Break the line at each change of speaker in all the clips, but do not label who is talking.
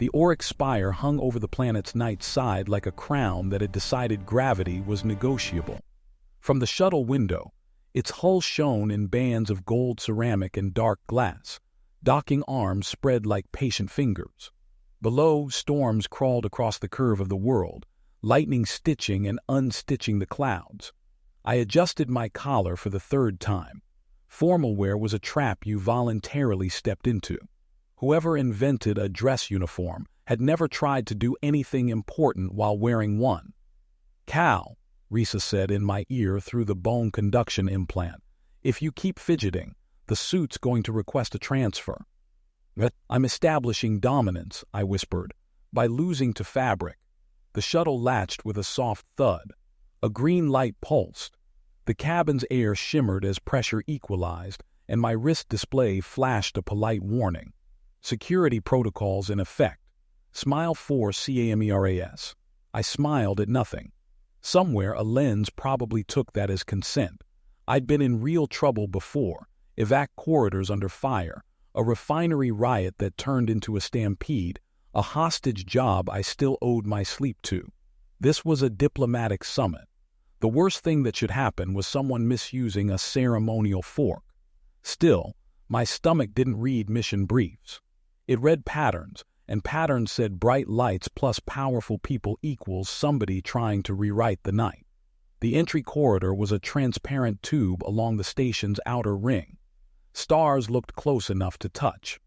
The auric spire hung over the planet's night side like a crown that had decided gravity was negotiable. From the shuttle window, its hull shone in bands of gold ceramic and dark glass, docking arms spread like patient fingers. Below, storms crawled across the curve of the world, lightning stitching and unstitching the clouds. I adjusted my collar for the third time. Formal wear was a trap you voluntarily stepped into. Whoever invented a dress uniform had never tried to do anything important while wearing one. "Cal," Risa said in my ear through the bone conduction implant, "if you keep fidgeting, the suit's going to request a transfer." "I'm establishing dominance," I whispered, "by losing to fabric." The shuttle latched with a soft thud. A green light pulsed. The cabin's air shimmered as pressure equalized, and my wrist display flashed a polite warning. "Security protocols in effect. Smile 4 CAMERAS." I smiled at nothing. Somewhere a lens probably took that as consent. I'd been in real trouble before: evac corridors under fire, a refinery riot that turned into a stampede, a hostage job I still owed my sleep to. This was a diplomatic summit. The worst thing that should happen was someone misusing a ceremonial fork. Still, my stomach didn't read mission briefs. It read patterns, and patterns said bright lights plus powerful people equals somebody trying to rewrite the night. The entry corridor was a transparent tube along the station's outer ring. Stars looked close enough to touch.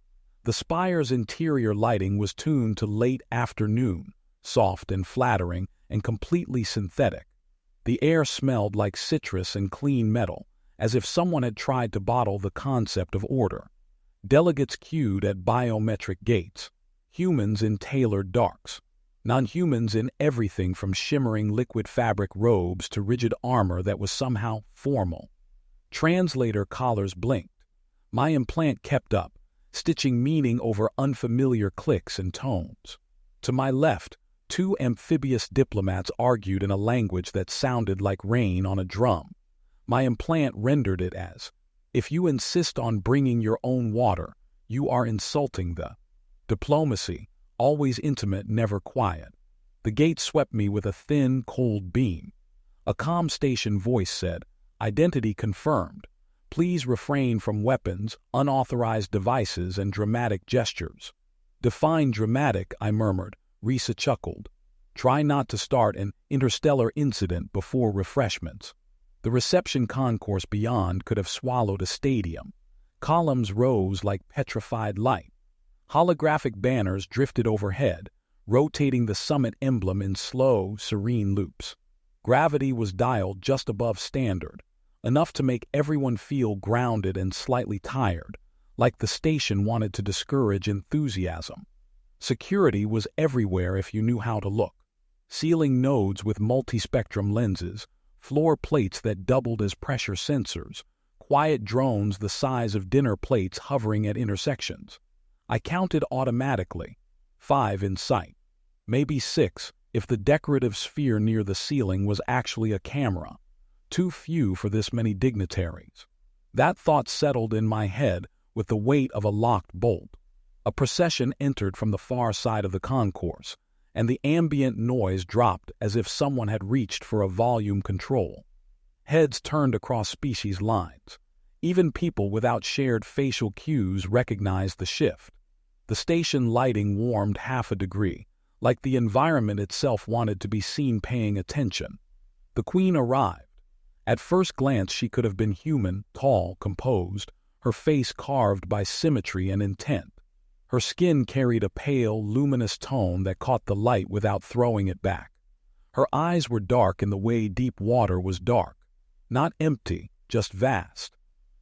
The spire's interior lighting was tuned to late afternoon, soft and flattering and completely synthetic. The air smelled like citrus and clean metal, as if someone had tried to bottle the concept of order. Delegates queued at biometric gates. Humans in tailored darks. Non-humans in everything from shimmering liquid fabric robes to rigid armor that was somehow formal. Translator collars blinked. My implant kept up, stitching meaning over unfamiliar clicks and tones. To my left, two amphibious diplomats argued in a language that sounded like rain on a drum. My implant rendered it as, "If you insist on bringing your own water, you are insulting the..." Diplomacy, always intimate, never quiet. The gate swept me with a thin, cold beam. A comm station voice said, "Identity confirmed. Please refrain from weapons, unauthorized devices, and dramatic gestures." "Define dramatic," I murmured. Risa chuckled. "Try not to start an interstellar incident before refreshments." The reception concourse beyond could have swallowed a stadium. Columns rose like petrified light. Holographic banners drifted overhead, rotating the summit emblem in slow, serene loops. Gravity was dialed just above standard, enough to make everyone feel grounded and slightly tired, like the station wanted to discourage enthusiasm. Security was everywhere if you knew how to look. Ceiling nodes with multispectrum lenses, floor plates that doubled as pressure sensors, quiet drones the size of dinner plates hovering at intersections. I counted automatically, 5 in sight. Maybe 6 if the decorative sphere near the ceiling was actually a camera. Too few for this many dignitaries. That thought settled in my head with the weight of a locked bolt. A procession entered from the far side of the concourse, and the ambient noise dropped as if someone had reached for a volume control. Heads turned across species lines. Even people without shared facial cues recognized the shift. The station lighting warmed half a degree, like the environment itself wanted to be seen paying attention. The Queen arrived. At first glance she could have been human, tall, composed, her face carved by symmetry and intent. Her skin carried a pale, luminous tone that caught the light without throwing it back. Her eyes were dark in the way deep water was dark. Not empty, just vast.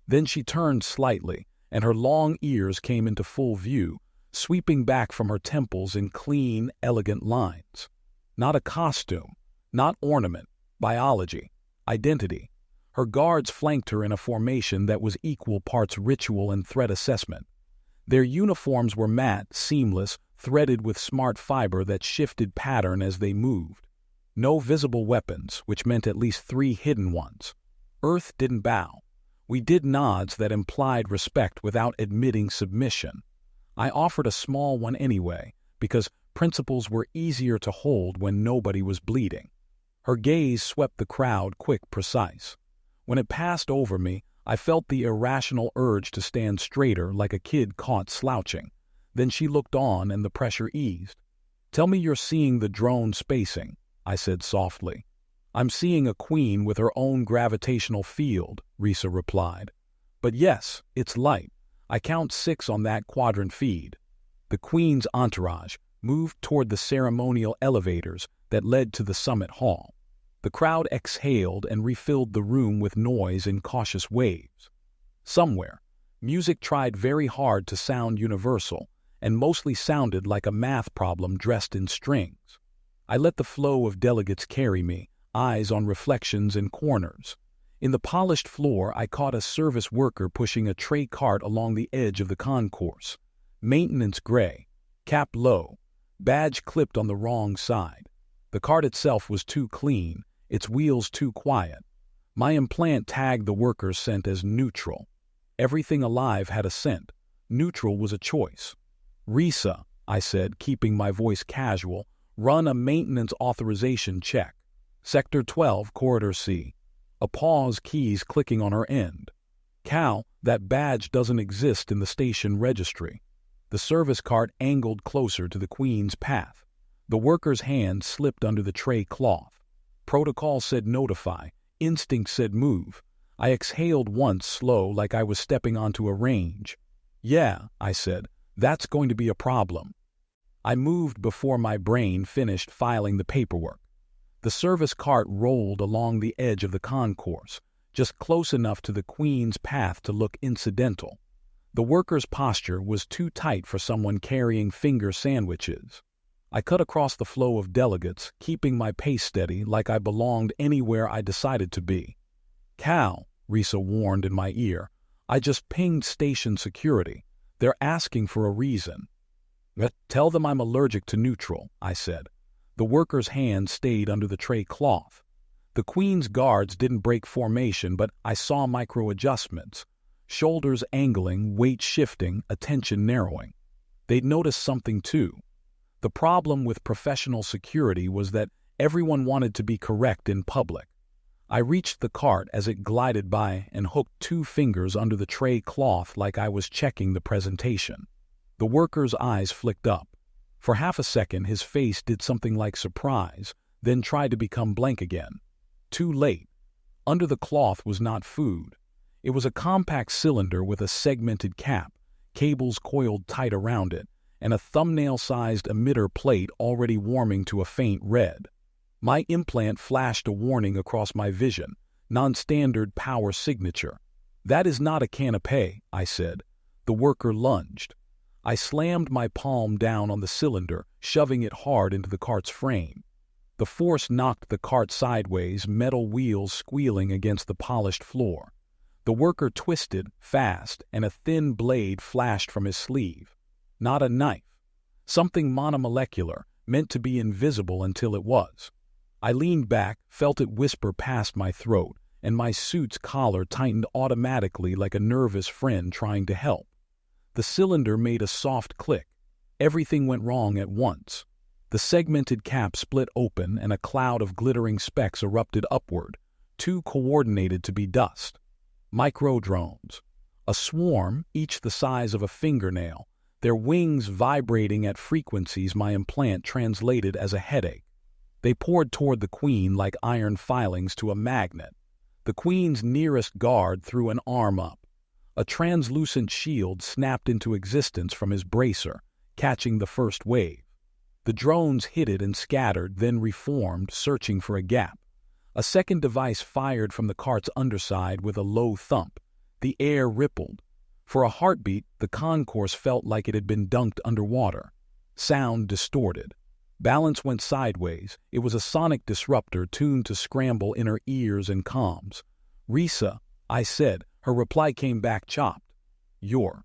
Then she turned slightly, and her long ears came into full view, sweeping back from her temples in clean, elegant lines. Not a costume, not ornament, biology, identity. Her guards flanked her in a formation that was equal parts ritual and threat assessment. Their uniforms were matte, seamless, threaded with smart fiber that shifted pattern as they moved. No visible weapons, which meant at least 3 hidden ones. Earth didn't bow. We did nods that implied respect without admitting submission. I offered a small one anyway, because principles were easier to hold when nobody was bleeding. Her gaze swept the crowd, quick, precise. When it passed over me, I felt the irrational urge to stand straighter like a kid caught slouching. Then she looked on and the pressure eased. "Tell me you're seeing the drone spacing," I said softly. "I'm seeing a queen with her own gravitational field," Risa replied. "But yes, it's light. I count 6 on that quadrant feed." The queen's entourage moved toward the ceremonial elevators that led to the summit hall. The crowd exhaled and refilled the room with noise in cautious waves. Somewhere, music tried very hard to sound universal and mostly sounded like a math problem dressed in strings. I let the flow of delegates carry me, eyes on reflections in corners. In the polished floor, I caught a service worker pushing a tray cart along the edge of the concourse. Maintenance gray, cap low, badge clipped on the wrong side. The cart itself was too clean, its wheels too quiet. My implant tagged the worker's scent as neutral. Everything alive had a scent. Neutral was a choice. "Risa," I said, keeping my voice casual, "run a maintenance authorization check. Sector 12, Corridor C." A pause, keys clicking on her end. "Cal, that badge doesn't exist in the station registry." The service cart angled closer to the Queen's path. The worker's hand slipped under the tray cloth. Protocol said notify. Instinct said move. I exhaled once, slow, like I was stepping onto a range. "Yeah," I said, "that's going to be a problem." I moved before my brain finished filing the paperwork. The service cart rolled along the edge of the concourse, just close enough to the Queen's path to look incidental. The worker's posture was too tight for someone carrying finger sandwiches. I cut across the flow of delegates, keeping my pace steady like I belonged anywhere I decided to be. "Cal," Risa warned in my ear, "I just pinged station security. They're asking for a reason." "Tell them I'm allergic to neutral," I said. The worker's hand stayed under the tray cloth. The Queen's guards didn't break formation, but I saw micro-adjustments. Shoulders angling, weight shifting, attention narrowing. They'd noticed something too. The problem with professional security was that everyone wanted to be correct in public. I reached the cart as it glided by and hooked 2 fingers under the tray cloth like I was checking the presentation. The worker's eyes flicked up. For half a second, his face did something like surprise, then tried to become blank again. Too late. Under the cloth was not food. It was a compact cylinder with a segmented cap, cables coiled tight around it, and a thumbnail-sized emitter plate already warming to a faint red. My implant flashed a warning across my vision, non-standard power signature. "That is not a canapé," I said. The worker lunged. I slammed my palm down on the cylinder, shoving it hard into the cart's frame. The force knocked the cart sideways, metal wheels squealing against the polished floor. The worker twisted, fast, and a thin blade flashed from his sleeve. Not a knife. Something monomolecular, meant to be invisible until it was. I leaned back, felt it whisper past my throat, and my suit's collar tightened automatically like a nervous friend trying to help. The cylinder made a soft click. Everything went wrong at once. The segmented cap split open and a cloud of glittering specks erupted upward, too coordinated to be dust. Microdrones. A swarm, each the size of a fingernail, their wings vibrating at frequencies my implant translated as a headache. They poured toward the Queen like iron filings to a magnet. The Queen's nearest guard threw an arm up. A translucent shield snapped into existence from his bracer, catching the first wave. The drones hit it and scattered, then reformed, searching for a gap. A second device fired from the cart's underside with a low thump. The air rippled. For a heartbeat, the concourse felt like it had been dunked underwater. Sound distorted. Balance went sideways. It was a sonic disruptor tuned to scramble inner ears and comms. "Risa," I said. Her reply came back chopped. "You're."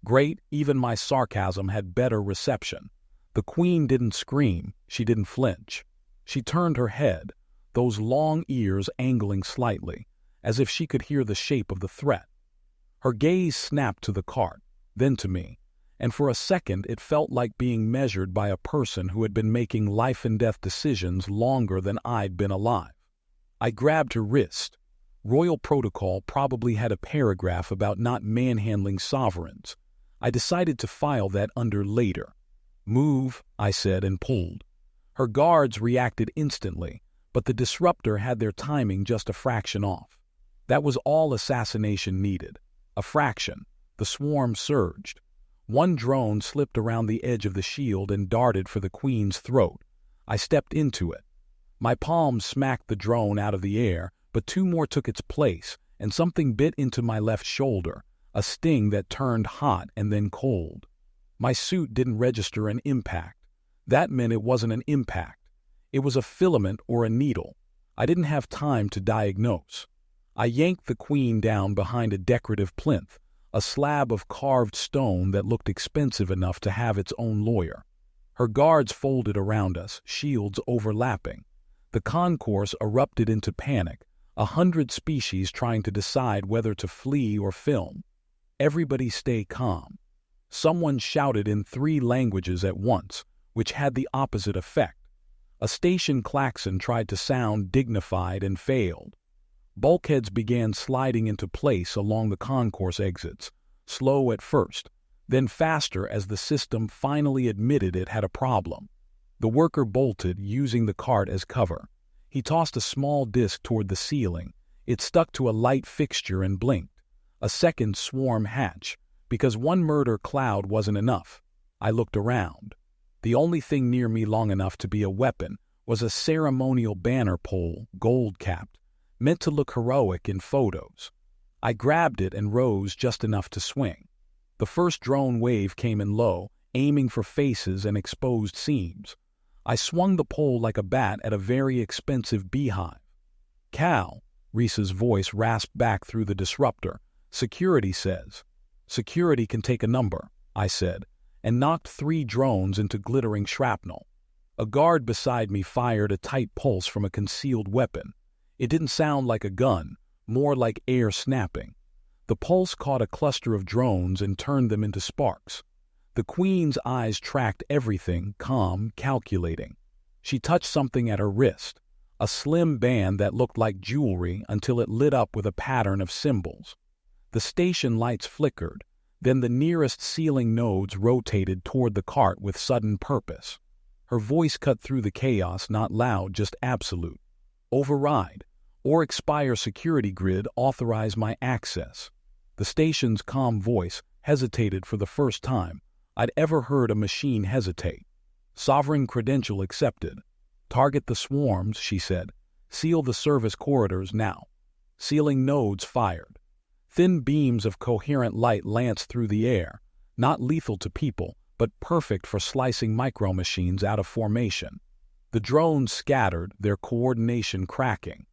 Great, even my sarcasm had better reception. The Queen didn't scream. She didn't flinch. She turned her head, those long ears angling slightly, as if she could hear the shape of the threat. Her gaze snapped to the cart, then to me, and for a second it felt like being measured by a person who had been making life-and-death decisions longer than I'd been alive. I grabbed her wrist. Royal protocol probably had a paragraph about not manhandling sovereigns. I decided to file that under later. "Move," I said, and pulled. Her guards reacted instantly, but the disruptor had their timing just a fraction off. That was all Assassination needed. A fraction. The swarm surged. One drone slipped around the edge of the shield and darted for the Queen's throat. I stepped into it. My palm smacked the drone out of the air, but two more took its place, and something bit into my left shoulder, a sting that turned hot and then cold. My suit didn't register an impact. That meant it wasn't an impact. It was a filament or a needle. I didn't have time to diagnose. I yanked the Queen down behind a decorative plinth, a slab of carved stone that looked expensive enough to have its own lawyer. Her guards folded around us, shields overlapping. The concourse erupted into panic, 100 species trying to decide whether to flee or film. Everybody stay calm. Someone shouted in 3 languages at once, which had the opposite effect. A station klaxon tried to sound dignified and failed. Bulkheads began sliding into place along the concourse exits, slow at first, then faster as the system finally admitted it had a problem. The worker bolted, using the cart as cover. He tossed a small disc toward the ceiling. It stuck to a light fixture and blinked. A second swarm hatch, because one murder cloud wasn't enough. I looked around. The only thing near me long enough to be a weapon was a ceremonial banner pole, gold-capped, meant to look heroic in photos. I grabbed it and rose just enough to swing. The first drone wave came in low, aiming for faces and exposed seams. I swung the pole like a bat at a very expensive beehive. "Cal," Reese's voice rasped back through the disruptor. "Security says." "Security can take a number," I said, and knocked 3 drones into glittering shrapnel. A guard beside me fired a tight pulse from a concealed weapon. It didn't sound like a gun, more like air snapping. The pulse caught a cluster of drones and turned them into sparks. The Queen's eyes tracked everything, calm, calculating. She touched something at her wrist, a slim band that looked like jewelry until it lit up with a pattern of symbols. The station lights flickered, then the nearest ceiling nodes rotated toward the cart with sudden purpose. Her voice cut through the chaos, not loud, just absolute. "Override, or expire security grid, authorize my access." The station's calm voice hesitated for the first time I'd ever heard a machine hesitate. "Sovereign credential accepted. Target the swarms," she said. "Seal the service corridors now." Sealing nodes fired. Thin beams of coherent light lanced through the air, not lethal to people, but perfect for slicing micro-machines out of formation. The drones scattered, their coordination cracking.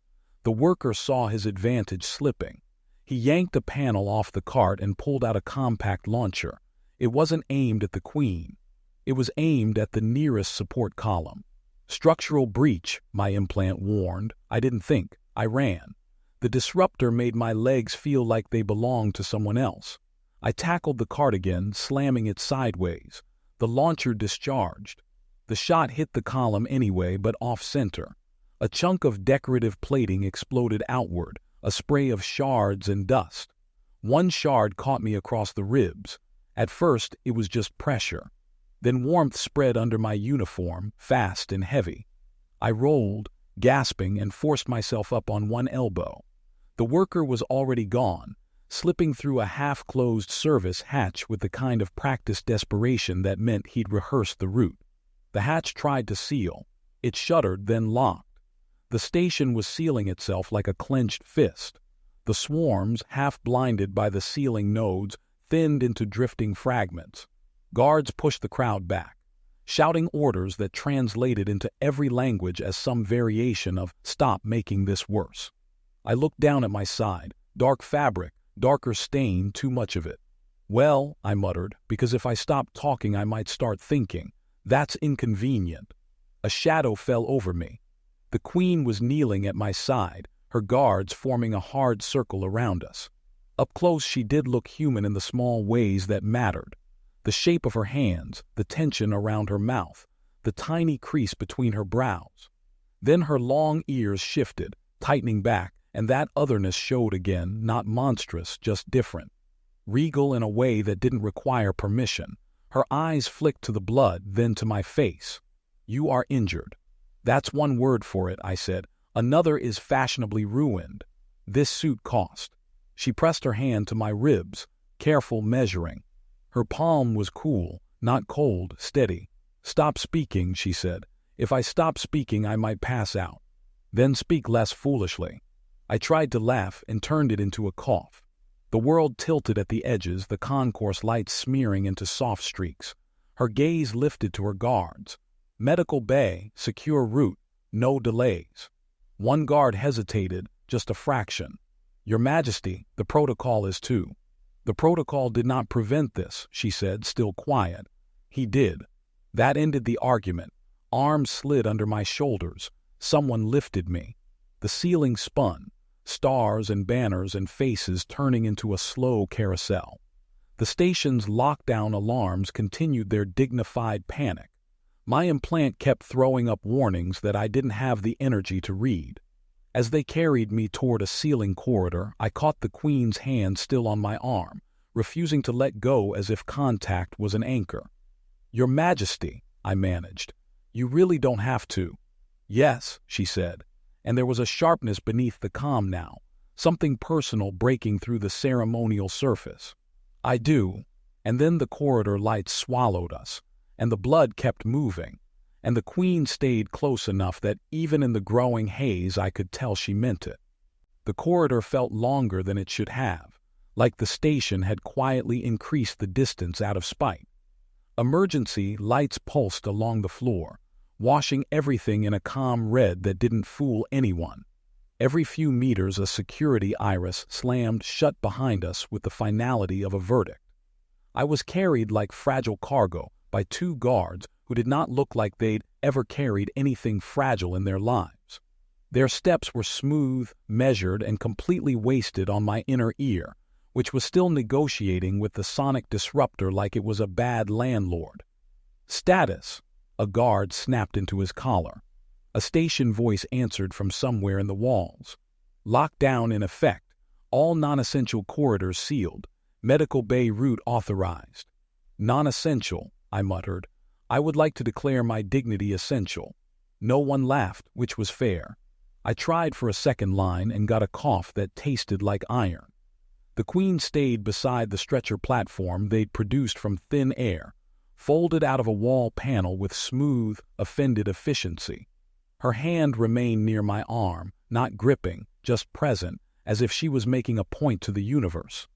The worker saw his advantage slipping. He yanked a panel off the cart and pulled out a compact launcher. It wasn't aimed at the Queen. It was aimed at the nearest support column. "Structural breach," my implant warned. I didn't think. I ran. The disruptor made my legs feel like they belonged to someone else. I tackled the cart again, slamming it sideways. The launcher discharged. The shot hit the column anyway, but off-center. A chunk of decorative plating exploded outward, a spray of shards and dust. One shard caught me across the ribs. At first, it was just pressure. Then warmth spread under my uniform, fast and heavy. I rolled, gasping, and forced myself up on one elbow. The worker was already gone, slipping through a half-closed service hatch with the kind of practiced desperation that meant he'd rehearsed the route. The hatch tried to seal. It shuddered, then locked. The station was sealing itself like a clenched fist. The swarms, half-blinded by the sealing nodes, thinned into drifting fragments. Guards pushed the crowd back, shouting orders that translated into every language as some variation of "stop making this worse." I looked down at my side. Dark fabric, darker stain, too much of it. "Well," I muttered, because if I stopped talking I might start thinking. "That's inconvenient." A shadow fell over me. The Queen was kneeling at my side, her guards forming a hard circle around us. Up close she did look human in the small ways that mattered. The shape of her hands, the tension around her mouth, the tiny crease between her brows. Then her long ears shifted, tightening back, and that otherness showed again, not monstrous, just different. Regal in a way that didn't require permission. Her eyes flicked to the blood, then to my face. "You are injured." "That's one word for it," I said. "Another is fashionably ruined. This suit cost." She pressed her hand to my ribs, careful measuring. Her palm was cool, not cold, steady. "Stop speaking," she said. "If I stop speaking, I might pass out." "Then speak less foolishly." I tried to laugh and turned it into a cough. The world tilted at the edges, the concourse lights smearing into soft streaks. Her gaze lifted to her guards. "Medical bay, secure route, no delays." One guard hesitated, just a fraction. "Your Majesty, the protocol is too." "The protocol did not prevent this," she said, still quiet. "He did." That ended the argument. Arms slid under my shoulders. Someone lifted me. The ceiling spun. Stars and banners and faces turning into a slow carousel. The station's lockdown alarms continued their dignified panic. My implant kept throwing up warnings that I didn't have the energy to read. As they carried me toward a ceiling corridor, I caught the Queen's hand still on my arm, refusing to let go as if contact was an anchor. "Your Majesty," I managed. "You really don't have to." "Yes," she said. And there was a sharpness beneath the calm now, something personal breaking through the ceremonial surface. "I do." And then the corridor lights swallowed us, and the blood kept moving, and the Queen stayed close enough that even in the growing haze I could tell she meant it. The corridor felt longer than it should have, like the station had quietly increased the distance out of spite. Emergency lights pulsed along the floor, washing everything in a calm red that didn't fool anyone. Every few meters a security iris slammed shut behind us with the finality of a verdict. I was carried like fragile cargo by two guards who did not look like they'd ever carried anything fragile in their lives. Their steps were smooth, measured, and completely wasted on my inner ear, which was still negotiating with the sonic disruptor like it was a bad landlord. "Status!" A guard snapped into his collar. A station voice answered from somewhere in the walls. "Lockdown in effect. All non-essential corridors sealed. Medical bay route authorized." "Non-essential," I muttered. "I would like to declare my dignity essential." No one laughed, which was fair. I tried for a second line and got a cough that tasted like iron. The Queen stayed beside the stretcher platform they'd produced from thin air, folded out of a wall panel with smooth, offended efficiency. Her hand remained near my arm, not gripping, just present, as if she was making a point to the universe.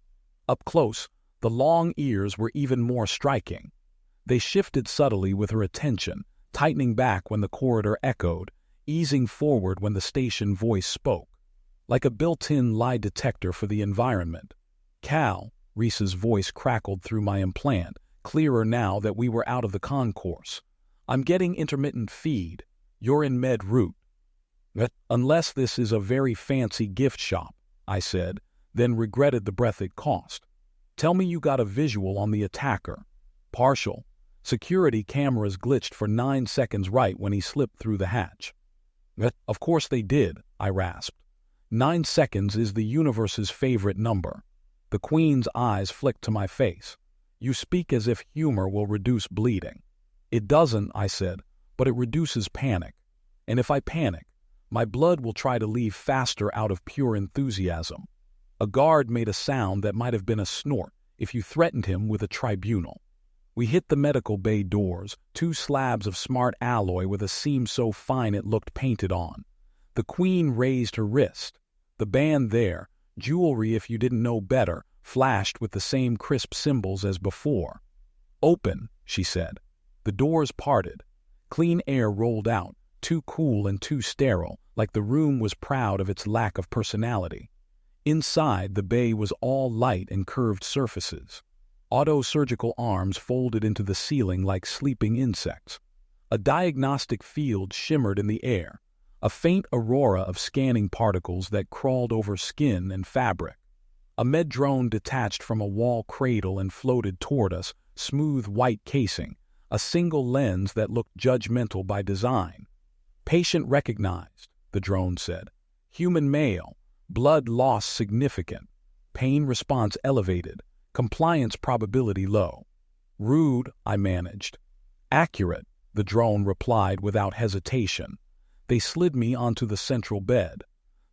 Up close, the long ears were even more striking. They shifted subtly with her attention, tightening back when the corridor echoed, easing forward when the station voice spoke. Like a built-in lie detector for the environment. "Cal," Reese's voice crackled through my implant, clearer now that we were out of the concourse. "I'm getting intermittent feed. You're in med route." "Unless this is a very fancy gift shop," I said, then regretted the breath it cost. "Tell me you got a visual on the attacker." "Partial. Security cameras glitched for 9 seconds right when he slipped through the hatch." "Of course they did," I rasped. 9 seconds is the universe's favorite number." The Queen's eyes flicked to my face. "You speak as if humor will reduce bleeding." "It doesn't," I said, "but it reduces panic. And if I panic, my blood will try to leave faster out of pure enthusiasm." A guard made a sound that might have been a snort if you threatened him with a tribunal. We hit the medical bay doors, 2 slabs of smart alloy with a seam so fine it looked painted on. The Queen raised her wrist. The band there, jewelry if you didn't know better, flashed with the same crisp symbols as before. "Open," she said. The doors parted. Clean air rolled out, too cool and too sterile, like the room was proud of its lack of personality. Inside, the bay was all light and curved surfaces. Auto-surgical arms folded into the ceiling like sleeping insects. A diagnostic field shimmered in the air, a faint aurora of scanning particles that crawled over skin and fabric. A med drone detached from a wall cradle and floated toward us, smooth white casing, a single lens that looked judgmental by design. Patient recognized, the drone said. Human male, blood loss significant, pain response elevated, compliance probability low. Rude, I managed. Accurate, the drone replied without hesitation. They slid me onto the central bed.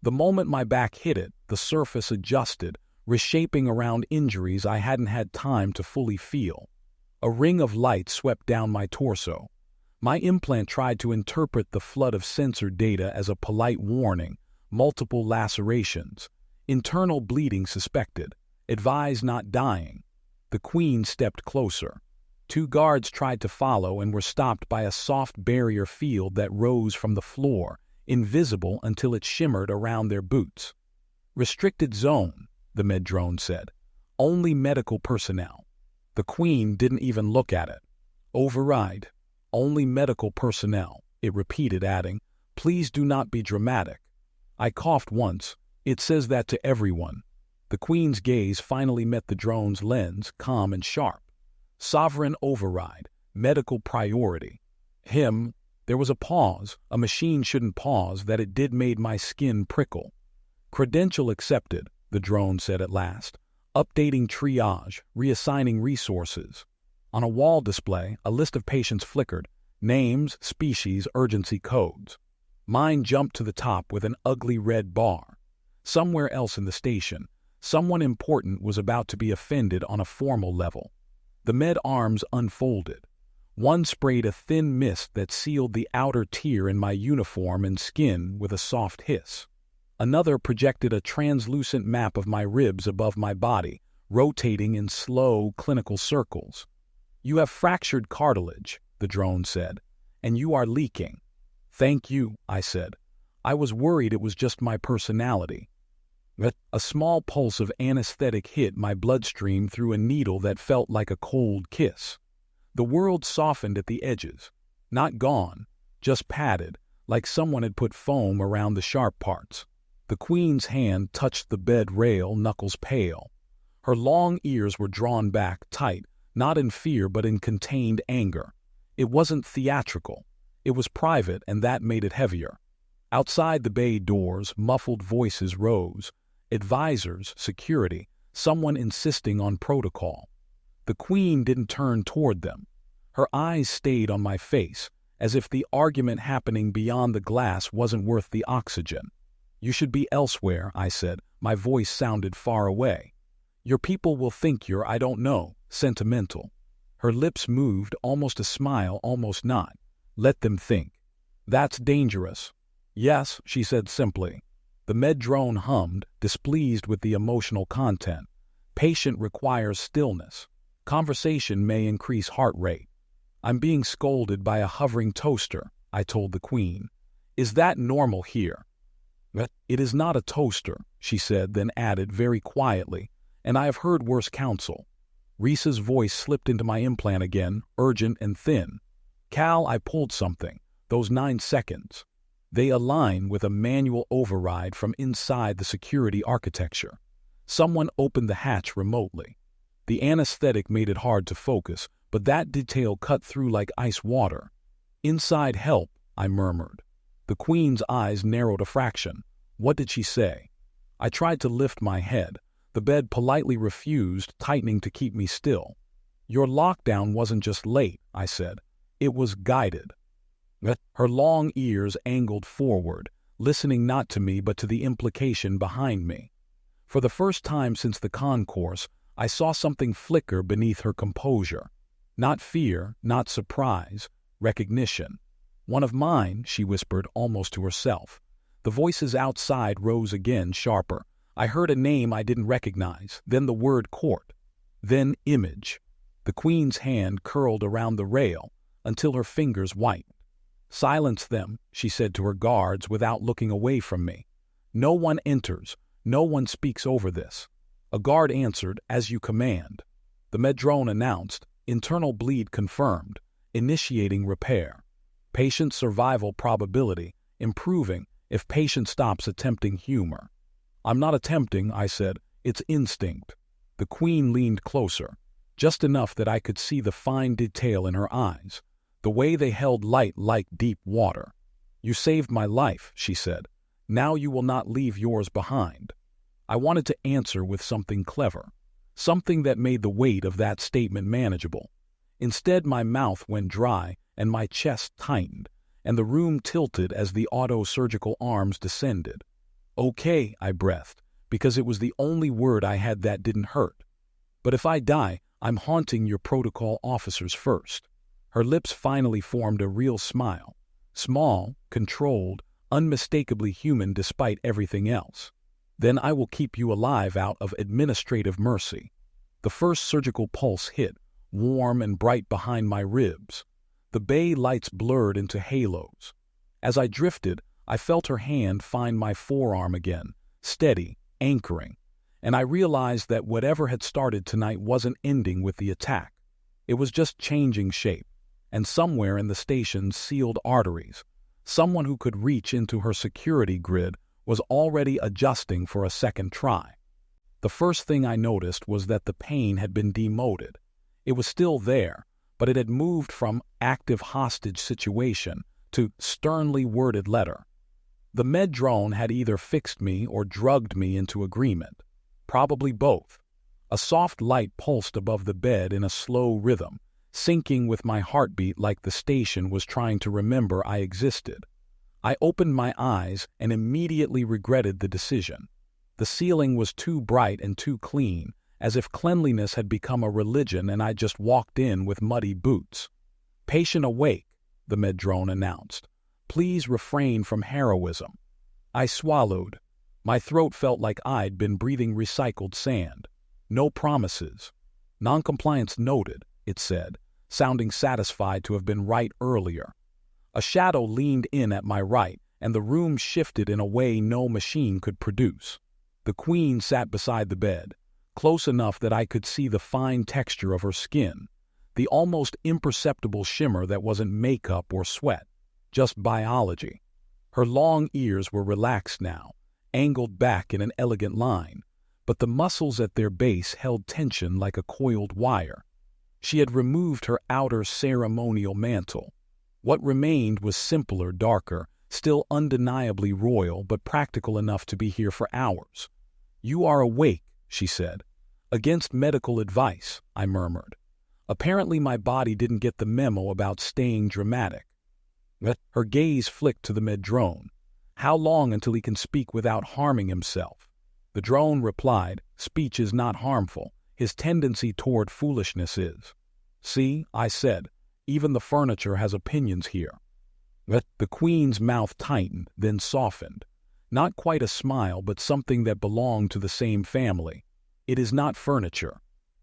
The moment my back hit it, the surface adjusted, reshaping around injuries I hadn't had time to fully feel. A ring of light swept down my torso. My implant tried to interpret the flood of sensor data as a polite warning, multiple lacerations, internal bleeding suspected, advise not dying. The Queen stepped closer. 2 guards tried to follow and were stopped by a soft barrier field that rose from the floor, invisible until it shimmered around their boots. Restricted zone, the med drone said. Only medical personnel. The Queen didn't even look at it. Override. Only medical personnel, it repeated, adding, please do not be dramatic. I coughed once. It says that to everyone. The Queen's gaze finally met the drone's lens, calm and sharp. Sovereign override, medical priority. There was a pause. A machine shouldn't pause. That it did made my skin prickle. Credential accepted, the drone said at last. Updating triage, reassigning resources. On a wall display, a list of patients flickered. Names, species, urgency codes. Mine jumped to the top with an ugly red bar. Somewhere else in the station, someone important was about to be offended on a formal level. The med arms unfolded. One sprayed a thin mist that sealed the outer tear in my uniform and skin with a soft hiss. Another projected a translucent map of my ribs above my body, rotating in slow, clinical circles. You have fractured cartilage, the drone said, and you are leaking. Thank you, I said. I was worried it was just my personality. A small pulse of anesthetic hit my bloodstream through a needle that felt like a cold kiss. The world softened at the edges. Not gone, just padded, like someone had put foam around the sharp parts. The Queen's hand touched the bed rail, knuckles pale. Her long ears were drawn back, tight, not in fear but in contained anger. It wasn't theatrical. It was private, and that made it heavier. Outside the bay doors, muffled voices rose. Advisors, security, someone insisting on protocol. The Queen didn't turn toward them. Her eyes stayed on my face, as if the argument happening beyond the glass wasn't worth the oxygen. You should be elsewhere, I said. My voice sounded far away. Your people will think you're, I don't know, sentimental. Her lips moved, almost a smile, almost not. Let them think. That's dangerous. Yes, she said simply. The med drone hummed, displeased with the emotional content. Patient requires stillness. Conversation may increase heart rate. I'm being scolded by a hovering toaster, I told the Queen. Is that normal here? It is not a toaster, she said, then added very quietly, and I have heard worse counsel. Reese's voice slipped into my implant again, urgent and thin. Cal, I pulled something. Those 9 seconds. They align with a manual override from inside the security architecture. Someone opened the hatch remotely. The anesthetic made it hard to focus, but that detail cut through like ice water. Inside help, I murmured. The Queen's eyes narrowed a fraction. What did she say? I tried to lift my head. The bed politely refused, tightening to keep me still. Your lockdown wasn't just late, I said. It was guided. Her long ears angled forward, listening not to me but to the implication behind me. For the first time since the concourse, I saw something flicker beneath her composure. Not fear, not surprise, recognition. One of mine, she whispered almost to herself. The voices outside rose again, sharper. I heard a name I didn't recognize, then the word court, then image. The Queen's hand curled around the rail until her fingers whitened. Silence them, she said to her guards without looking away from me. No one enters, no one speaks over this. A guard answered, as you command. The Medrone announced, internal bleed confirmed, initiating repair. Patient survival probability, improving if patient stops attempting humor. I'm not attempting, I said, it's instinct. The Queen leaned closer. just enough that I could see the fine detail in her eyes, the way they held light like deep water. "You saved my life," she said. "Now you will not leave yours behind." I wanted to answer with something clever, something that made the weight of that statement manageable. Instead, my mouth went dry and my chest tightened, and the room tilted as the auto-surgical arms descended. "Okay," I breathed, because it was the only word I had that didn't hurt. "But if I die, I'm haunting your protocol officers first." Her lips finally formed a real smile. Small, controlled, unmistakably human despite everything else. "Then I will keep you alive out of administrative mercy." The first surgical pulse hit, warm and bright behind my ribs. The bay lights blurred into halos. As I drifted, I felt her hand find my forearm again, steady, anchoring, and I realized that whatever had started tonight wasn't ending with the attack. It was just changing shape, and somewhere in the station's sealed arteries, someone who could reach into her security grid was already adjusting for a second try. The first thing I noticed was that the pain had been demoted. It was still there, but it had moved from active hostage situation to sternly worded letter. The med drone had either fixed me or drugged me into agreement. Probably both. A soft light pulsed above the bed in a slow rhythm, syncing with my heartbeat like the station was trying to remember I existed. I opened my eyes and immediately regretted the decision. The ceiling was too bright and too clean, as if cleanliness had become a religion and I just walked in with muddy boots. "Patient awake," the med drone announced. "Please refrain from heroism." I swallowed. My throat felt like I'd been breathing recycled sand. "No promises." "Noncompliance noted," it said, sounding satisfied to have been right earlier. A shadow leaned in at my right, and the room shifted in a way no machine could produce. The Queen sat beside the bed, close enough that I could see the fine texture of her skin, the almost imperceptible shimmer that wasn't makeup or sweat, just biology. Her long ears were relaxed now, angled back in an elegant line, but the muscles at their base held tension like a coiled wire. She had removed her outer ceremonial mantle. What remained was simpler, darker, still undeniably royal, but practical enough to be here for hours. "You are awake," she said. "Against medical advice," I murmured. Apparently my body didn't get the memo about staying dramatic. Her gaze flicked to the med drone. "How long until he can speak without harming himself?" The drone replied, "Speech is not harmful. His tendency toward foolishness is." "See," I said, "even the furniture has opinions here." The Queen's mouth tightened, then softened. Not quite a smile, but something that belonged to the same family. "It is not furniture."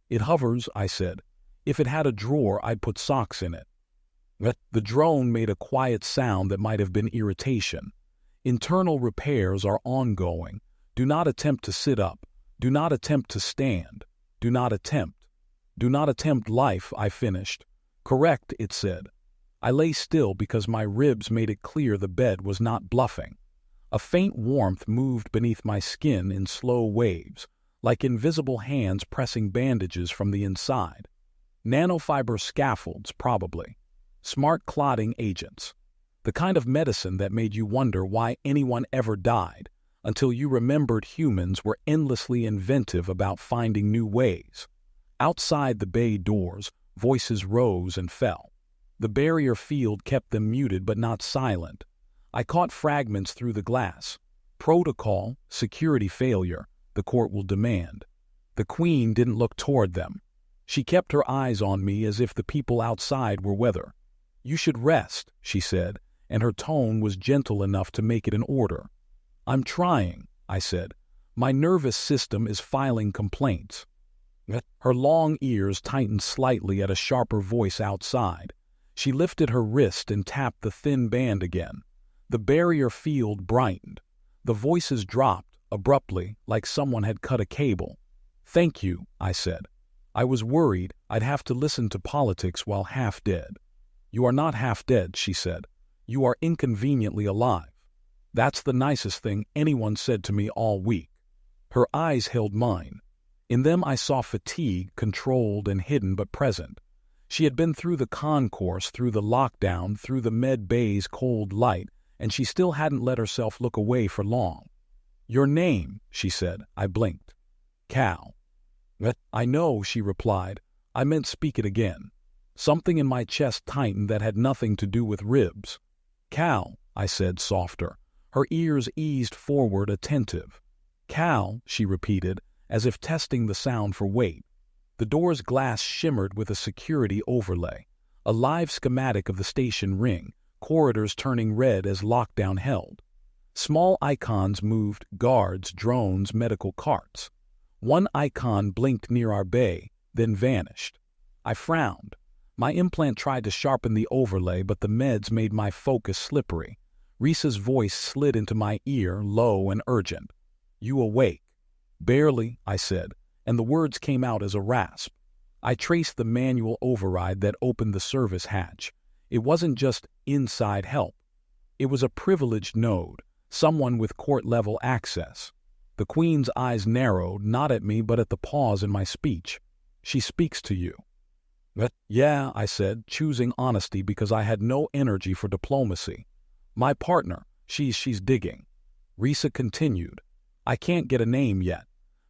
"It hovers," I said. "If it had a drawer, I'd put socks in it." The drone made a quiet sound that might have been irritation. "Internal repairs are ongoing. Do not attempt to sit up. Do not attempt to stand. Do not attempt. Do not attempt life," I finished. "Correct," it said. I lay still because my ribs made it clear the bed was not bluffing. A faint warmth moved beneath my skin in slow waves, like invisible hands pressing bandages from the inside. Nanofiber scaffolds, probably. Smart clotting agents. The kind of medicine that made you wonder why anyone ever died, until you remembered humans were endlessly inventive about finding new ways. Outside the bay doors, voices rose and fell. The barrier field kept them muted but not silent. I caught fragments through the glass. "Protocol, security failure, the court will demand." The Queen didn't look toward them. She kept her eyes on me as if the people outside were weather. "You should rest," she said, and her tone was gentle enough to make it an order. "I'm trying," I said. "My nervous system is filing complaints." Her long ears tightened slightly at a sharper voice outside. She lifted her wrist and tapped the thin band again. The barrier field brightened. The voices dropped, abruptly, like someone had cut a cable. "Thank you," I said. "I was worried I'd have to listen to politics while half dead." "You are not half dead," she said. "You are inconveniently alive." That's the nicest thing anyone said to me all week. Her eyes held mine. In them I saw fatigue, controlled and hidden but present. She had been through the concourse, through the lockdown, through the med bay's cold light, and she still hadn't let herself look away for long. "Your name," she said. I blinked. "Cal." "I know," she replied. "I meant speak it again." Something in my chest tightened that had nothing to do with ribs. "Cal," I said, softer. Her ears eased forward, attentive. "Cal," she repeated, as if testing the sound for weight. The door's glass shimmered with a security overlay, a live schematic of the station ring, corridors turning red as lockdown held. Small icons moved: guards, drones, medical carts. One icon blinked near our bay, then vanished. I frowned. My implant tried to sharpen the overlay, but the meds made my focus slippery. Risa's voice slid into my ear, low and urgent. "You awake?" "Barely," I said, and the words came out as a rasp. I traced the manual override that opened the service hatch. It wasn't just inside help. It was a privileged node, someone with court-level access. The Queen's eyes narrowed, not at me but at the pause in my speech. "She speaks to you." "Yeah," I said, choosing honesty because I had no energy for diplomacy. "My partner, she's digging." Risa continued. "I can't get a name yet,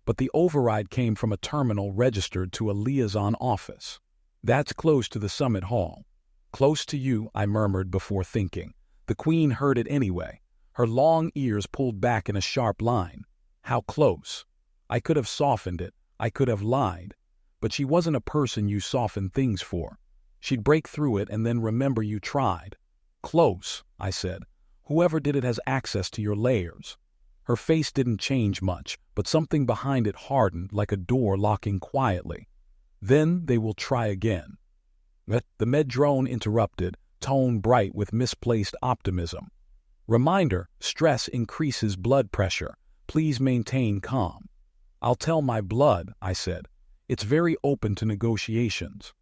but the override came from a terminal registered to a liaison office. That's close to the summit hall." "Close to you," I murmured before thinking. The Queen heard it anyway. Her long ears pulled back in a sharp line. "How close?" I could have softened it. I could have lied. But she wasn't a person you soften things for. She'd break through it and then remember you tried. "Close," I said. "Whoever did it has access to your layers." Her face didn't change much, but something behind it hardened, like a door locking quietly. "Then they will try again." The med drone interrupted, tone bright with misplaced optimism. "Reminder, stress increases blood pressure. Please maintain calm." "I'll tell my blood," I said. "It's very open to negotiations."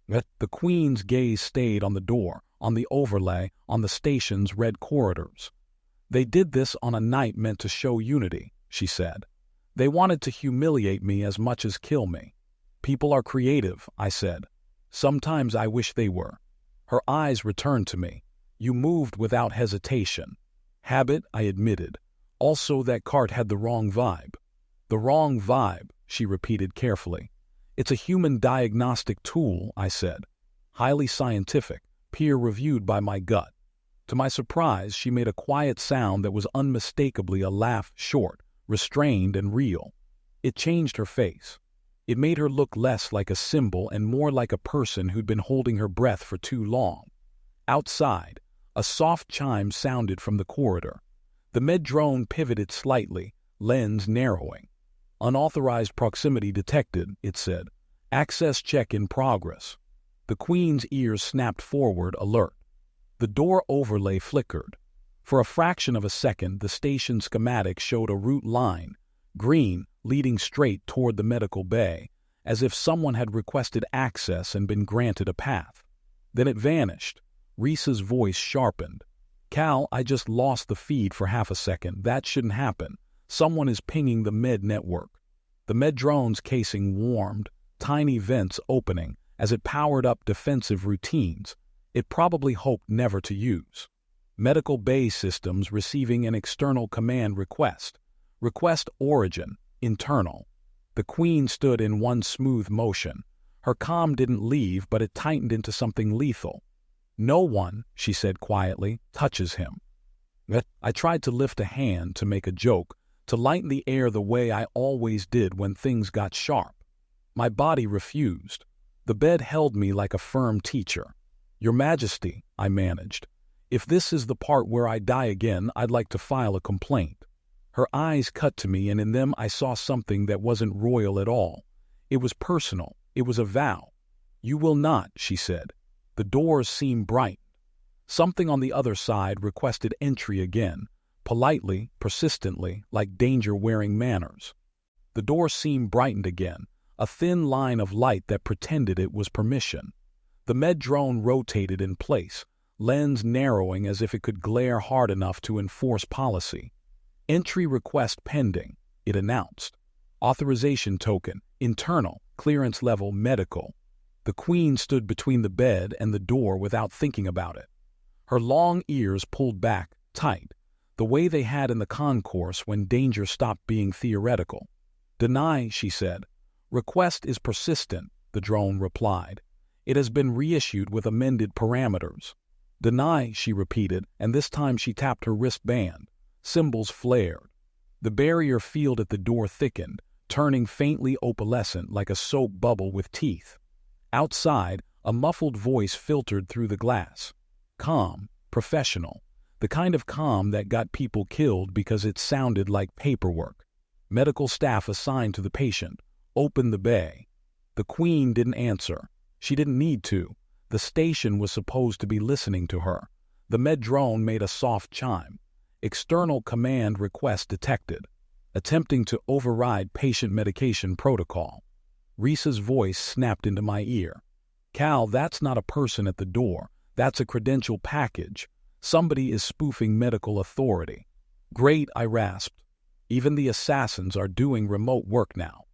The Queen's gaze stayed on the door, on the overlay, on the station's red corridors. "They did this on a night meant to show unity," she said. "They wanted to humiliate me as much as kill me." "People are creative," I said. "Sometimes I wish they were." Her eyes returned to me. "You moved without hesitation." "Habit," I admitted. "Also, that cart had the wrong vibe." "The wrong vibe," she repeated carefully. "It's a human diagnostic tool," I said. "Highly scientific, peer-reviewed by my gut." To my surprise, she made a quiet sound that was unmistakably a laugh, short, restrained, and real. It changed her face. It made her look less like a symbol and more like a person who'd been holding her breath for too long. Outside, a soft chime sounded from the corridor. The med drone pivoted slightly, lens narrowing. "Unauthorized proximity detected," it said. "Access check in progress." The Queen's ears snapped forward, alert. The door overlay flickered. For a fraction of a second, the station schematic showed a route line, green, leading straight toward the medical bay, as if someone had requested access and been granted a path. Then it vanished. Risa's voice sharpened. "Cal, I just lost the feed for half a second. That shouldn't happen. Someone is pinging the med network." The med drone's casing warmed, tiny vents opening as it powered up defensive routines it probably hoped never to use. Medical bay systems receiving an external command request. Request origin, internal. The Queen stood in one smooth motion. Her calm didn't leave, but it tightened into something lethal. "No one," she said quietly, "touches him." I tried to lift a hand, to make a joke, to lighten the air the way I always did when things got sharp. My body refused. The bed held me like a firm teacher. "Your Majesty," I managed, "if this is the part where I die again, I'd like to file a complaint." Her eyes cut to me, and in them I saw something that wasn't royal at all. It was personal. It was a vow. "You will not," she said. The doors seemed bright. Something on the other side requested entry again, politely, persistently, like danger-wearing manners. The door seemed brightened again, a thin line of light that pretended it was permission. The med drone rotated in place, lens narrowing as if it could glare hard enough to enforce policy. "Entry request pending," it announced. Authorization token, internal, clearance level, medical. The Queen stood between the bed and the door without thinking about it. Her long ears pulled back, tight, the way they had in the concourse when danger stopped being theoretical. Deny, she said. Request is persistent, the drone replied. It has been reissued with amended parameters. Deny, she repeated, and this time she tapped her wristband. Symbols flared. The barrier field at the door thickened, turning faintly opalescent like a soap bubble with teeth. Outside, a muffled voice filtered through the glass. Calm, professional, the kind of calm that got people killed because it sounded like paperwork. Medical staff assigned to the patient. Open the bay. The Queen didn't answer. She didn't need to. The station was supposed to be listening to her. The med drone made a soft chime. External command request detected. Attempting to override patient medication protocol. Risa's voice snapped into my ear. Cal, that's not a person at the door. That's a credential package. Somebody is spoofing medical authority. Great, I rasped. Even the assassins are doing remote work now.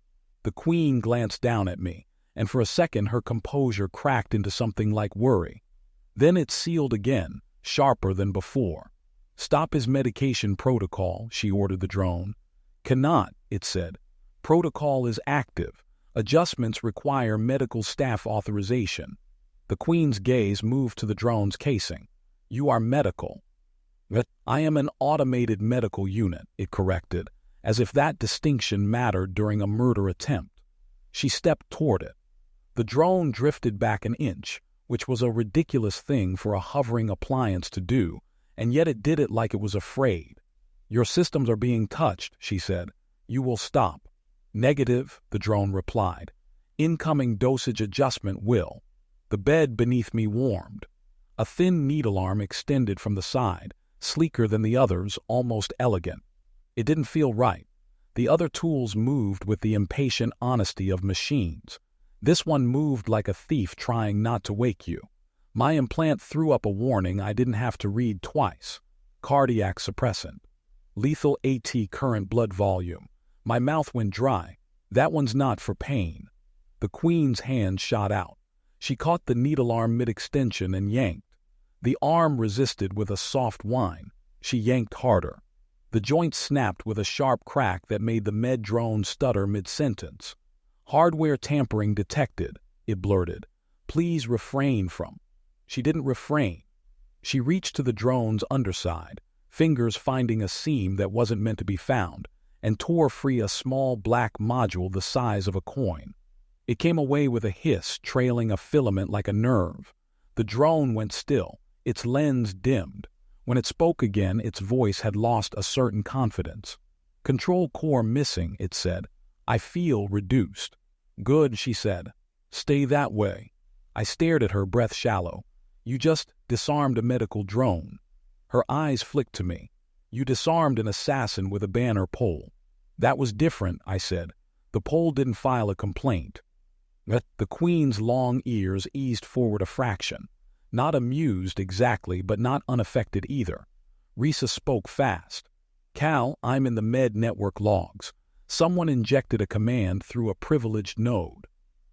The Queen glanced down at me, and for a second her composure cracked into something like worry. Then it sealed again, sharper than before. Stop his medication protocol, she ordered the drone. Cannot, it said. Protocol is active. Adjustments require medical staff authorization. The Queen's gaze moved to the drone's casing. You are medical. I am an automated medical unit, it corrected, as if that distinction mattered during a murder attempt. She stepped toward it. The drone drifted back an inch, which was a ridiculous thing for a hovering appliance to do, and yet it did it like it was afraid. Your systems are being touched, she said. You will stop. Negative, the drone replied. Incoming dosage adjustment will. The bed beneath me warmed. A thin needle arm extended from the side, sleeker than the others, almost elegant. It didn't feel right. The other tools moved with the impatient honesty of machines. This one moved like a thief trying not to wake you. My implant threw up a warning I didn't have to read twice. Cardiac suppressant. Lethal AT current blood volume. My mouth went dry. That one's not for pain. The Queen's hand shot out. She caught the needle arm mid-extension and yanked. The arm resisted with a soft whine. She yanked harder. The joint snapped with a sharp crack that made the med drone stutter mid-sentence. Hardware tampering detected, it blurted. Please refrain from. She didn't refrain. She reached to the drone's underside, fingers finding a seam that wasn't meant to be found, and tore free a small black module the size of a coin. It came away with a hiss, trailing a filament like a nerve. The drone went still, its lens dimmed. When it spoke again, its voice had lost a certain confidence. Control core missing, it said. I feel reduced. Good, she said. Stay that way. I stared at her, breath shallow. You just disarmed a medical drone. Her eyes flicked to me. You disarmed an assassin with a banner pole. That was different, I said. The pole didn't file a complaint. The Queen's long ears eased forward a fraction. Not amused exactly, but not unaffected either. Risa spoke fast. Cal, I'm in the med network logs. Someone injected a command through a privileged node.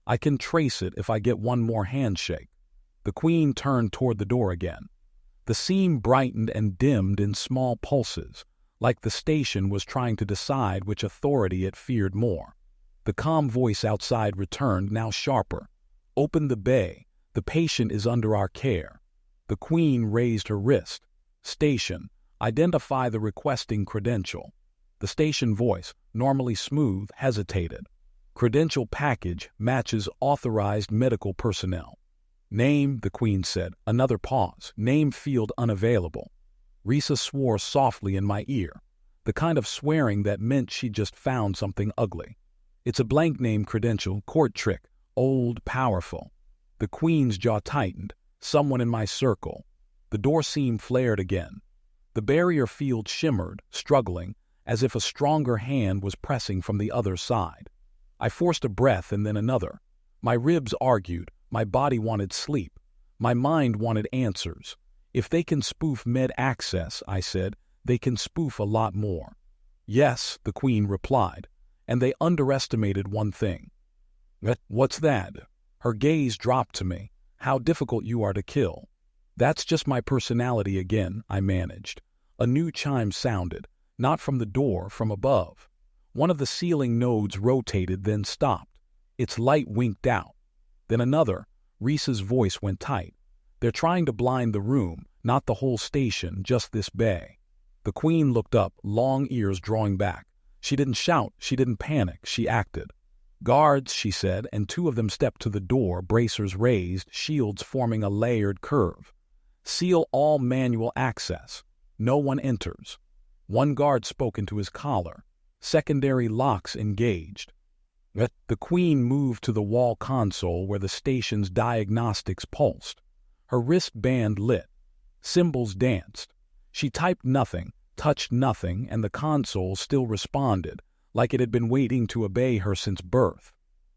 I can trace it if I get one more handshake. The Queen turned toward the door again. The seam brightened and dimmed in small pulses, like the station was trying to decide which authority it feared more. The calm voice outside returned, now sharper. Open the bay. The patient is under our care. The Queen raised her wrist. Station, identify the requesting credential. The station voice, normally smooth, hesitated. Credential package matches authorized medical personnel. Name, the Queen said. Another pause. Name field unavailable. Risa swore softly in my ear, the kind of swearing that meant she just found something ugly. It's a blank name credential, court trick, old, powerful. The Queen's jaw tightened. Someone in my circle. The door seam flared again. The barrier field shimmered, struggling, as if a stronger hand was pressing from the other side. I forced a breath and then another. My ribs argued. My body wanted sleep. My mind wanted answers. If they can spoof med access, I said, they can spoof a lot more. Yes, the Queen replied. And they underestimated one thing. What's that? Her gaze dropped to me. How difficult you are to kill. That's just my personality again, I managed. A new chime sounded, not from the door, from above. One of the ceiling nodes rotated, then stopped. Its light winked out. Then another. Reese's voice went tight. They're trying to blind the room, not the whole station, just this bay. The Queen looked up, long ears drawing back. She didn't shout, she didn't panic, she acted. Guards, she said, and 2 of them stepped to the door, bracers raised, shields forming a layered curve. Seal all manual access. No one enters. One guard spoke into his collar. Secondary locks engaged. The Queen moved to the wall console where the station's diagnostics pulsed. Her wristband lit. Symbols danced. She typed nothing, touched nothing, and the console still responded, like it had been waiting to obey her since birth.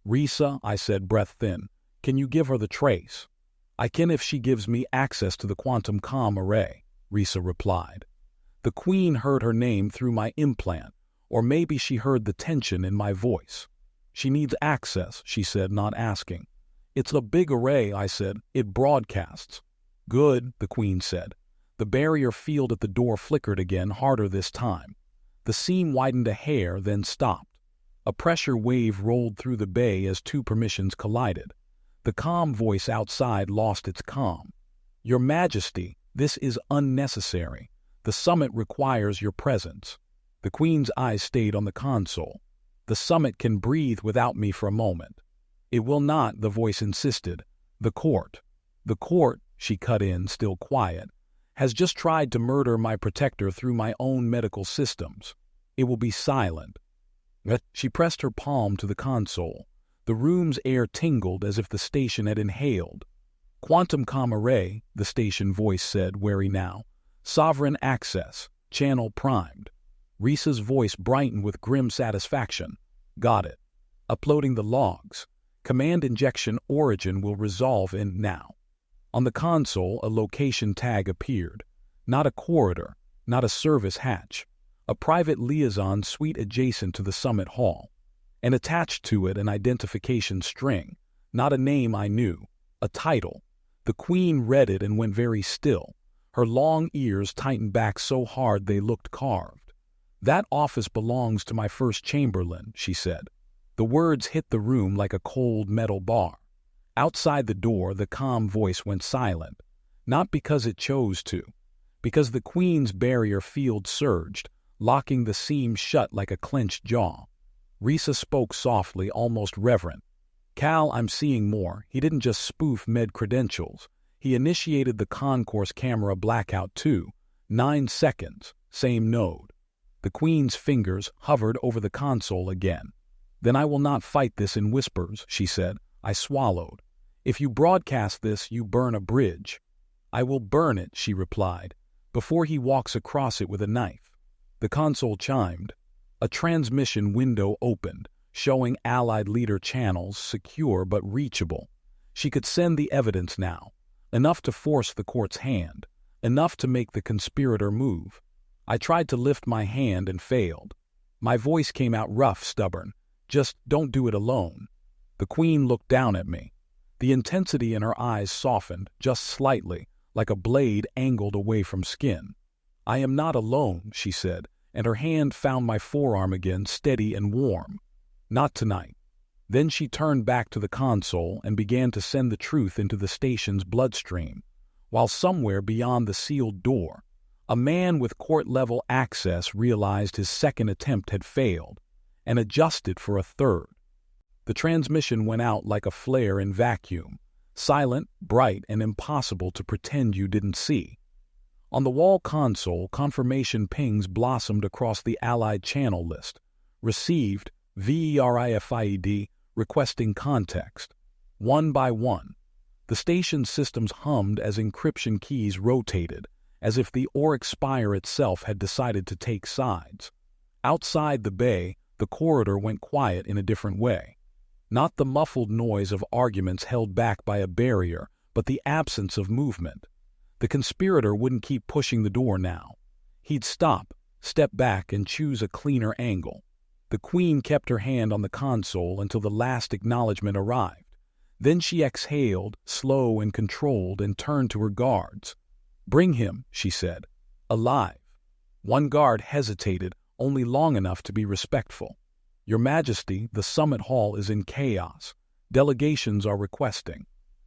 "Risa," I said, breath thin, "can you give her the trace?" "I can if she gives me access to the quantum comm array," Risa replied. The Queen heard her name through my implant, or maybe she heard the tension in my voice. "She needs access," she said, not asking. "It's a big array," I said. "It broadcasts." "Good," the Queen said. The barrier field at the door flickered again, harder this time. The seam widened a hair, then stopped. A pressure wave rolled through the bay as 2 permissions collided. The calm voice outside lost its calm. "Your Majesty, this is unnecessary. The summit requires your presence." The Queen's eyes stayed on the console. "The summit can breathe without me for a moment." "It will not," the voice insisted. "The court." "The court," she cut in, still quiet, "has just tried to murder my protector through my own medical systems. It will be silent." She pressed her palm to the console. The room's air tingled as if the station had inhaled. "Quantum comm array," the station voice said, wary now. "Sovereign access. Channel primed." Risa's voice brightened with grim satisfaction. "Got it. Uploading the logs. Command injection origin will resolve in now." On the console, a location tag appeared. Not a corridor, not a service hatch. A private liaison suite adjacent to the summit hall. And attached to it an identification string. Not a name I knew. A title. The Queen read it and went very still. Her long ears tightened back so hard they looked carved. "That office belongs to my first chamberlain," she said. The words hit the room like a cold metal bar. Outside the door, the calm voice went silent. Not because it chose to. Because the Queen's barrier field surged, locking the seam shut like a clenched jaw. Risa spoke softly, almost reverent. "Cal, I'm seeing more. He didn't just spoof med credentials. He initiated the concourse camera blackout too. 9 seconds. Same node." The Queen's fingers hovered over the console again. "Then I will not fight this in whispers," she said. I swallowed. "If you broadcast this, you burn a bridge." "I will burn it," she replied, "before he walks across it with a knife." The console chimed. A transmission window opened, showing Allied leader channels, secure but reachable. She could send the evidence now. Enough to force the court's hand. Enough to make the conspirator move. I tried to lift my hand and failed. My voice came out rough, stubborn. "Just don't do it alone." The Queen looked down at me. The intensity in her eyes softened, just slightly, like a blade angled away from skin. "I am not alone," she said, and her hand found my forearm again, steady and warm. "Not tonight." Then she turned back to the console and began to send the truth into the station's bloodstream, while somewhere beyond the sealed door, a man with court-level access realized his second attempt had failed, and adjusted for a third. The transmission went out like a flare in vacuum, silent, bright, and impossible to pretend you didn't see. On the wall console, confirmation pings blossomed across the Allied channel list. Received, VERIFIED, requesting context. One by one. The station's systems hummed as encryption keys rotated, as if the Auric Spire itself had decided to take sides. Outside the bay, the corridor went quiet in a different way. Not the muffled noise of arguments held back by a barrier, but the absence of movement. The conspirator wouldn't keep pushing the door now. He'd stop, step back, and choose a cleaner angle. The Queen kept her hand on the console until the last acknowledgement arrived. Then she exhaled, slow and controlled, and turned to her guards. "Bring him," she said. "Alive." One guard hesitated, only long enough to be respectful. "Your Majesty, the summit hall is in chaos. Delegations are requesting."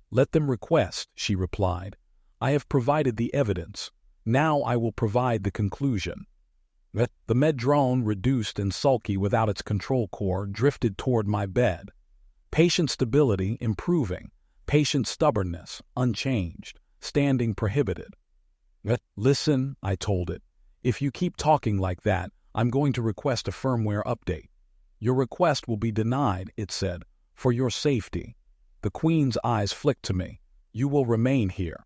"Let them request," she replied. "I have provided the evidence. Now I will provide the conclusion." The med-drone, reduced and sulky without its control core, drifted toward my bed. Patient stability improving, patient stubbornness unchanged, standing prohibited. "Listen," I told it. "If you keep talking like that, I'm going to request a firmware update." "Your request will be denied," it said, "for your safety." The Queen's eyes flicked to me. "You will remain here."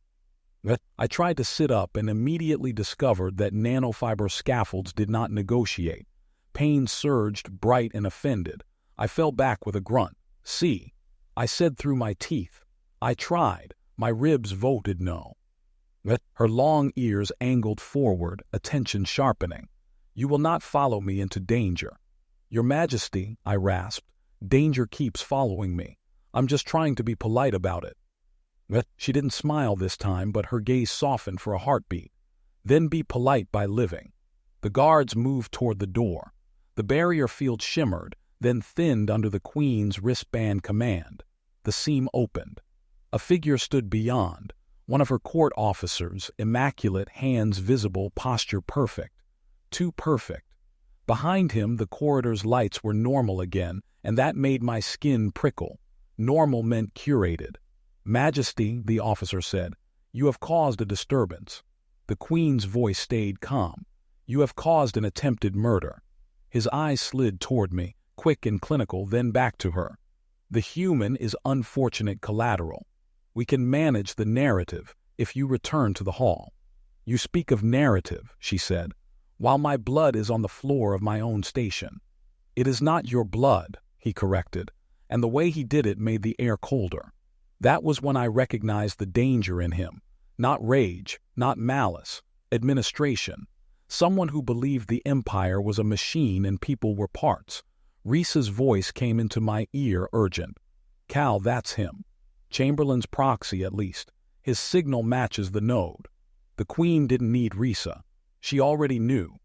I tried to sit up and immediately discovered that nanofiber scaffolds did not negotiate. Pain surged, bright and offended. I fell back with a grunt. "See," I said through my teeth. I tried. My ribs voted no. Her long ears angled forward, attention sharpening. "You will not follow me into danger." "Your Majesty," I rasped, "danger keeps following me. I'm just trying to be polite about it." She didn't smile this time, but her gaze softened for a heartbeat. "Then be polite by living." The guards moved toward the door. The barrier field shimmered, then thinned under the Queen's wristband command. The seam opened. A figure stood beyond, one of her court officers, immaculate, hands visible, posture perfect. Too perfect. Behind him, the corridor's lights were normal again, and that made my skin prickle. Normal meant curated. "Majesty," the officer said, "you have caused a disturbance." The Queen's voice stayed calm. "You have caused an attempted murder." His eyes slid toward me, quick and clinical, then back to her. "The human is unfortunate collateral. We can manage the narrative if you return to the hall." "You speak of narrative," she said, "while my blood is on the floor of my own station." "It is not your blood," he corrected, and the way he did it made the air colder. That was when I recognized the danger in him. Not rage, not malice, administration. Someone who believed the Empire was a machine and people were parts. Reese's voice came into my ear urgent. "Cal, that's him. Chamberlain's proxy, at least. His signal matches the node." The Queen didn't need Risa. She already knew.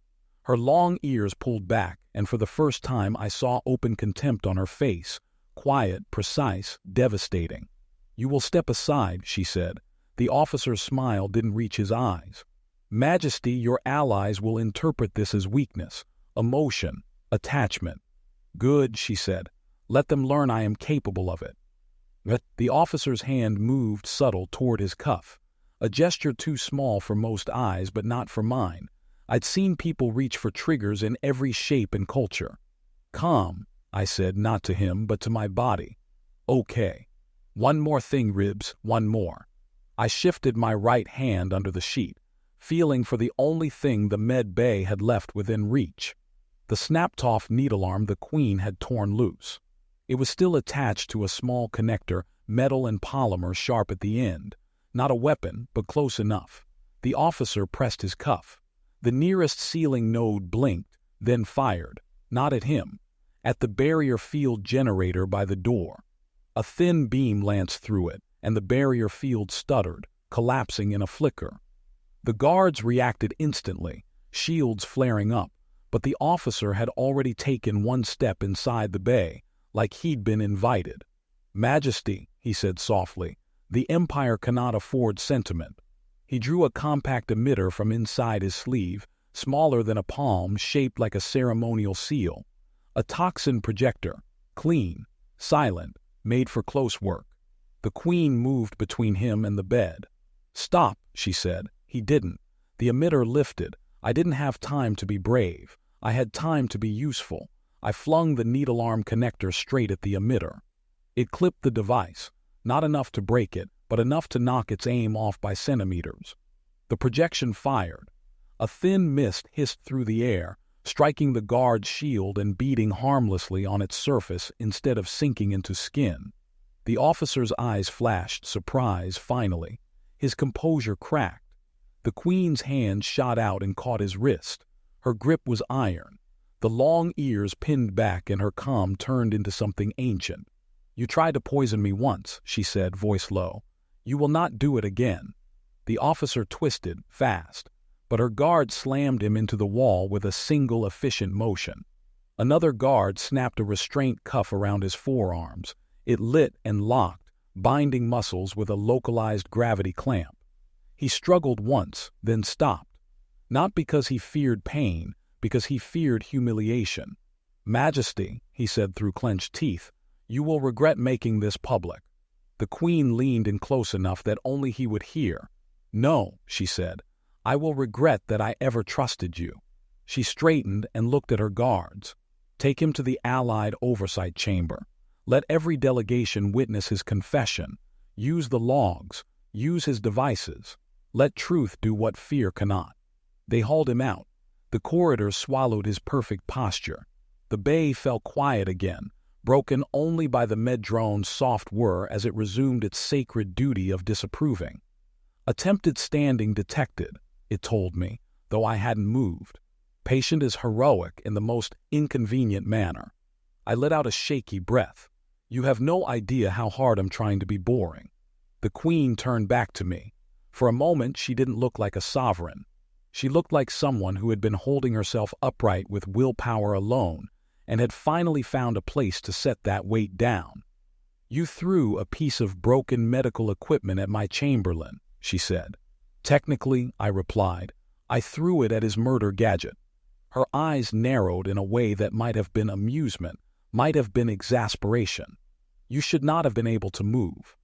Her long ears pulled back, and for the first time I saw open contempt on her face. Quiet, precise, devastating. "You will step aside," she said. The officer's smile didn't reach his eyes. "Majesty, your allies will interpret this as weakness, emotion, attachment." "Good," she said. "Let them learn I am capable of it." The officer's hand moved subtle toward his cuff. A gesture too small for most eyes, but not for mine. I'd seen people reach for triggers in every shape and culture. "Calm," I said, not to him, but to my body. "Okay. One more thing, Ribs, one more." I shifted my right hand under the sheet, feeling for the only thing the med bay had left within reach. The snapped-off needle arm the Queen had torn loose. It was still attached to a small connector, metal and polymer sharp at the end. Not a weapon, but close enough. The officer pressed his cuff. The nearest ceiling node blinked, then fired. Not at him. At the barrier field generator by the door. A thin beam lanced through it, and the barrier field stuttered, collapsing in a flicker. The guards reacted instantly, shields flaring up, but the officer had already taken one step inside the bay, like he'd been invited. "Majesty," he said softly, "the Empire cannot afford sentiment." He drew a compact emitter from inside his sleeve, smaller than a palm, shaped like a ceremonial seal. A toxin projector, clean, silent, made for close work. The Queen moved between him and the bed. "Stop," she said. He didn't. The emitter lifted. I didn't have time to be brave. I had time to be useful. I flung the needle arm connector straight at the emitter. It clipped the device, not enough to break it, but enough to knock its aim off by centimeters. The projection fired. A thin mist hissed through the air, striking the guard's shield and beating harmlessly on its surface instead of sinking into skin. The officer's eyes flashed surprise finally. His composure cracked. The Queen's hand shot out and caught his wrist. Her grip was iron. The long ears pinned back and her calm turned into something ancient. "You tried to poison me once," she said, voice low. "You will not do it again." The officer twisted, fast, but her guard slammed him into the wall with a single efficient motion. Another guard snapped a restraint cuff around his forearms. It lit and locked, binding muscles with a localized gravity clamp. He struggled once, then stopped. Not because he feared pain, because he feared humiliation. "Majesty," he said through clenched teeth, "you will regret making this public." The Queen leaned in close enough that only he would hear. "No," she said, "I will regret that I ever trusted you." She straightened and looked at her guards. "Take him to the Allied Oversight Chamber. Let every delegation witness his confession. Use the logs. Use his devices. Let truth do what fear cannot." They hauled him out. The corridor swallowed his perfect posture. The bay fell quiet again, broken only by the med-drone's soft whir as it resumed its sacred duty of disapproving. "Attempted standing detected," it told me, though I hadn't moved. "Patient is heroic in the most inconvenient manner." I let out a shaky breath. "You have no idea how hard I'm trying to be boring." The Queen turned back to me. For a moment she didn't look like a sovereign. She looked like someone who had been holding herself upright with willpower alone and had finally found a place to set that weight down. "You threw a piece of broken medical equipment at my Chamberlain," she said. "Technically," I replied, "I threw it at his murder gadget." Her eyes narrowed in a way that might have been amusement, might have been exasperation. "You should not have been able to move."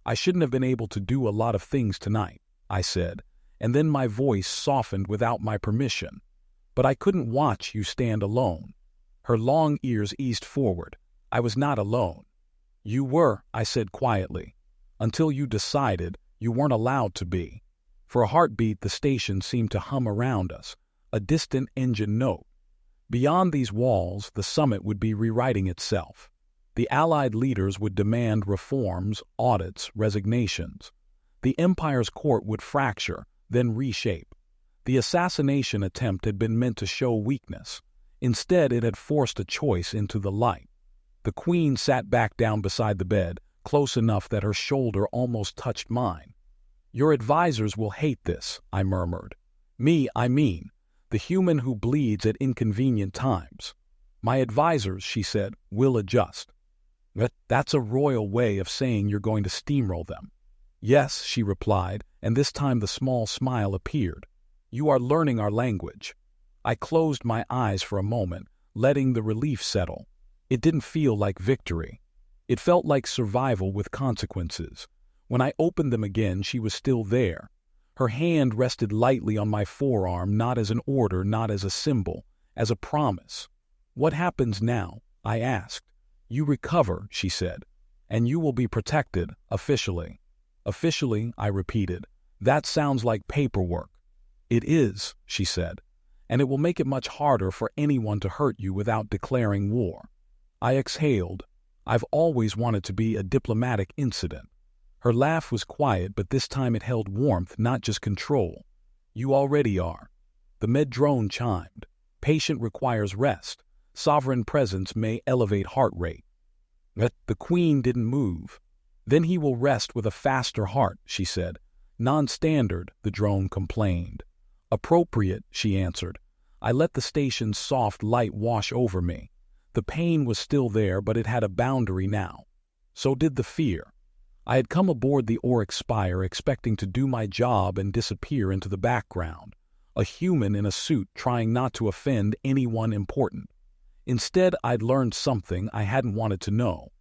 "I shouldn't have been able to do a lot of things tonight," I said, and then my voice softened without my permission. "But I couldn't watch you stand alone." Her long ears eased forward. "I was not alone." "You were," I said quietly. "Until you decided you weren't allowed to be." For a heartbeat, the station seemed to hum around us, a distant engine note. Beyond these walls, the summit would be rewriting itself. The Allied leaders would demand reforms, audits, resignations. The Empire's court would fracture, then reshape. The assassination attempt had been meant to show weakness. Instead, it had forced a choice into the light. The Queen sat back down beside the bed, close enough that her shoulder almost touched mine. "Your advisors will hate this," I murmured. "Me, I mean, the human who bleeds at inconvenient times." "My advisors," she said, "will adjust." "That's a royal way of saying you're going to steamroll them." "Yes," she replied, and this time the small smile appeared. "You are learning our language." I closed my eyes for a moment, letting the relief settle. It didn't feel like victory. It felt like survival with consequences. When I opened them again, she was still there. Her hand rested lightly on my forearm, not as an order, not as a symbol, as a promise. "What happens now?" I asked. "You recover," she said, "and you will be protected, officially." "Officially," I repeated. "That sounds like paperwork." "It is," she said, "and it will make it much harder for anyone to hurt you without declaring war." I exhaled. I've always wanted to be a diplomatic incident. Her laugh was quiet, but this time it held warmth, not just control. "You already are." The med-drone chimed. "Patient requires rest. Sovereign presence may elevate heart rate." The Queen didn't move. "Then he will rest with a faster heart," she said. "Non-standard," the drone complained. "Appropriate," she answered. I let the station's soft light wash over me. The pain was still there, but it had a boundary now. So did the fear. I had come aboard the Oryx Spire expecting to do my job and disappear into the background, a human in a suit trying not to offend anyone important. Instead, I'd learned something I hadn't wanted to know.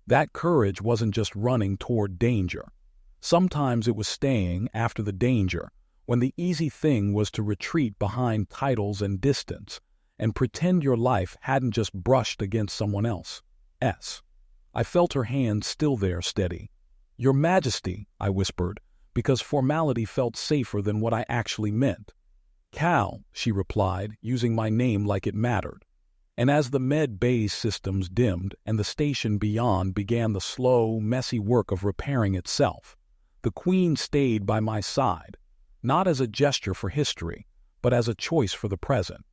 That courage wasn't just running toward danger. Sometimes it was staying after the danger, when the easy thing was to retreat behind titles and distance, and pretend your life hadn't just brushed against someone else's. I felt her hand still there, steady. "Your Majesty," I whispered, because formality felt safer than what I actually meant. "Cal," she replied, using my name like it mattered. And as the med bay's systems dimmed and the station beyond began the slow, messy work of repairing itself, the Queen stayed by my side, not as a gesture for history, but as a choice for the present.